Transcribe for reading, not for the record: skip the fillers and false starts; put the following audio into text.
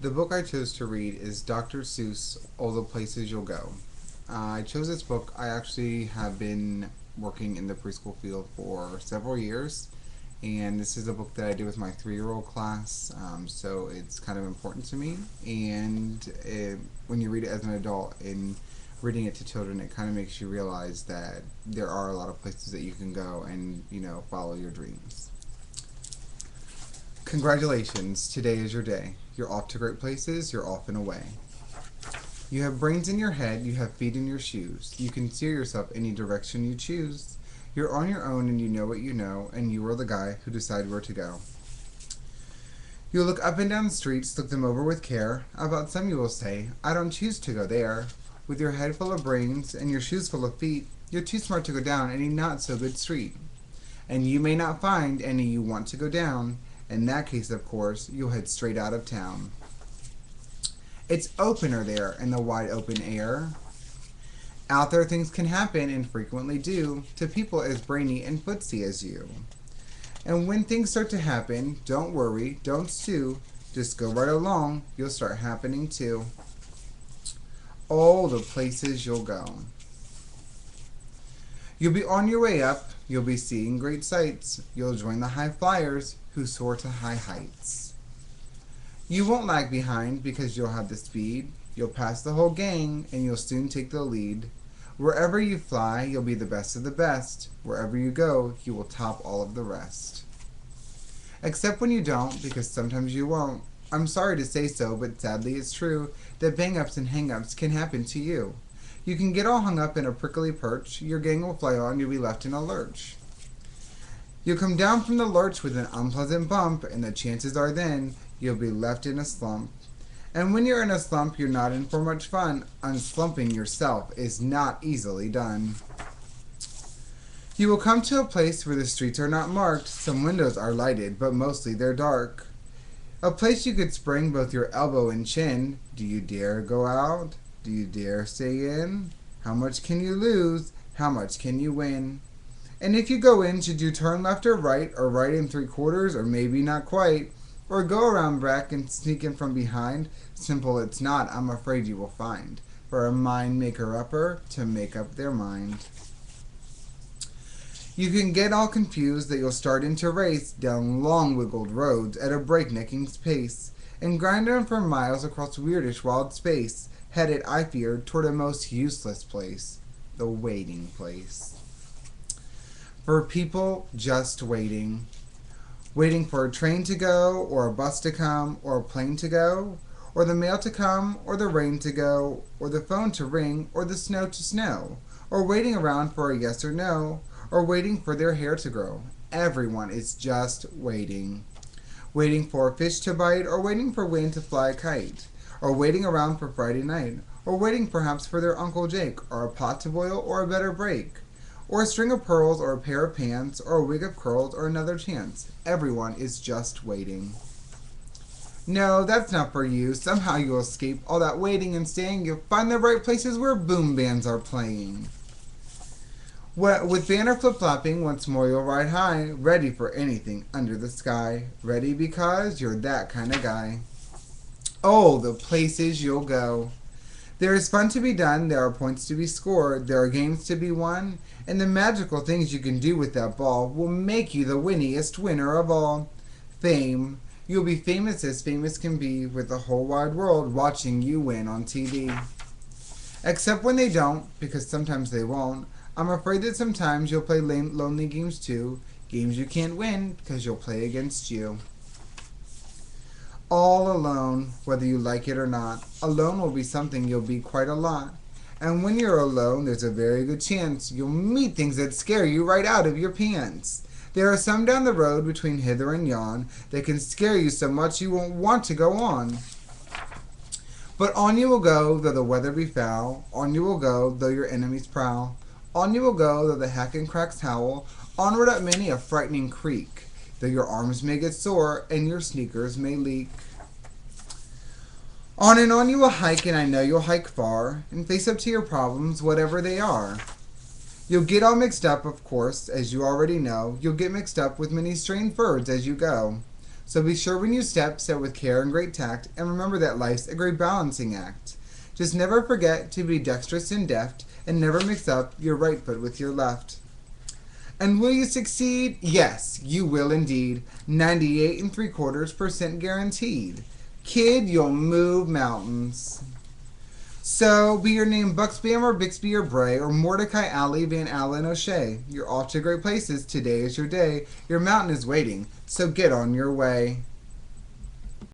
The book I chose to read is Dr. Seuss, All the Places You'll Go. I chose this book. I actually have been working in the preschool field for several years, and this is a book that I do with my 3-year-old class, so it's kind of important to me. When you read it as an adult and reading it to children, it kind of makes you realize that there are a lot of places that you can go and, follow your dreams. Congratulations, today is your day. You're off to great places, you're off and away. You have brains in your head, you have feet in your shoes. You can steer yourself any direction you choose. You're on your own and you know what you know, and you are the guy who decides where to go. You'll look up and down the streets, look them over with care. About some you will say, I don't choose to go there. With your head full of brains and your shoes full of feet, you're too smart to go down any not so good street. And you may not find any you want to go down. In that case, of course, you'll head straight out of town. It's opener there in the wide open air. Out there things can happen and frequently do to people as brainy and footsy as you. And when things start to happen, don't worry, don't stew, just go right along, you'll start happening too. All the places you'll go. You'll be on your way up, you'll be seeing great sights, you'll join the high flyers who soar to high heights. You won't lag behind because you'll have the speed, you'll pass the whole gang and you'll soon take the lead. Wherever you fly, you'll be the best of the best. Wherever you go, you will top all of the rest. Except when you don't, because sometimes you won't. I'm sorry to say so, but sadly it's true that bang-ups and hang-ups can happen to you. You can get all hung up in a prickly perch, your gang will fly on, you'll be left in a lurch. You'll come down from the lurch with an unpleasant bump, and the chances are then you'll be left in a slump. And when you're in a slump, you're not in for much fun. Unslumping yourself is not easily done. You will come to a place where the streets are not marked. Some windows are lighted, but mostly they're dark. A place you could spring both your elbow and chin. Do you dare go out? Do you dare stay in? How much can you lose? How much can you win? And if you go in, should you turn left or right in 3/4, or maybe not quite, or go around back and sneak in from behind? Simple it's not, I'm afraid you will find, for a mind maker-upper to make up their mind. You can get all confused that you'll start into race down long wiggled roads at a breaknecking pace, and grind on for miles across weirdish wild space, headed, I feared, toward a most useless place, the waiting place. For people just waiting. Waiting for a train to go, or a bus to come, or a plane to go, or the mail to come, or the rain to go, or the phone to ring, or the snow to snow, or waiting around for a yes or no, or waiting for their hair to grow. Everyone is just waiting. Waiting for a fish to bite, or waiting for wind to fly a kite, or waiting around for Friday night, or waiting perhaps for their Uncle Jake, or a pot to boil, or a better break, or a string of pearls, or a pair of pants, or a wig of curls, or another chance. Everyone is just waiting. No, that's not for you. Somehow you'll escape all that waiting and staying. You'll find the right places where boom bands are playing. With banner flip-flopping, once more you'll ride high, ready for anything under the sky. Ready because you're that kind of guy. Oh, the places you'll go. There is fun to be done, there are points to be scored, there are games to be won, and the magical things you can do with that ball will make you the winniest winner of all. Fame. You'll be famous as famous can be, with the whole wide world watching you win on TV. Except when they don't, because sometimes they won't. I'm afraid that sometimes you'll play lonely games too, games you can't win because you'll play against you. All alone, whether you like it or not. Alone will be something you'll be quite a lot. And when you're alone, there's a very good chance you'll meet things that scare you right out of your pants. There are some down the road between hither and yon that can scare you so much you won't want to go on. But on you will go, though the weather be foul. On you will go, though your enemies prowl. On you will go, though the hack and cracks howl. Onward up many a frightening creek, though your arms may get sore and your sneakers may leak. On and on you will hike, and I know you'll hike far, and face up to your problems, whatever they are. You'll get all mixed up, of course, as you already know. You'll get mixed up with many strange birds as you go. So be sure when you step with care and great tact, and remember that life's a great balancing act. Just never forget to be dexterous and deft, and never mix up your right foot with your left. And will you succeed? Yes, you will indeed. 98.75% guaranteed. Kid, you'll move mountains. So, be your name Buxbam or Bixby or Bray or Mordecai Alley Van Allen O'Shea. You're off to great places. Today is your day. Your mountain is waiting, so get on your way.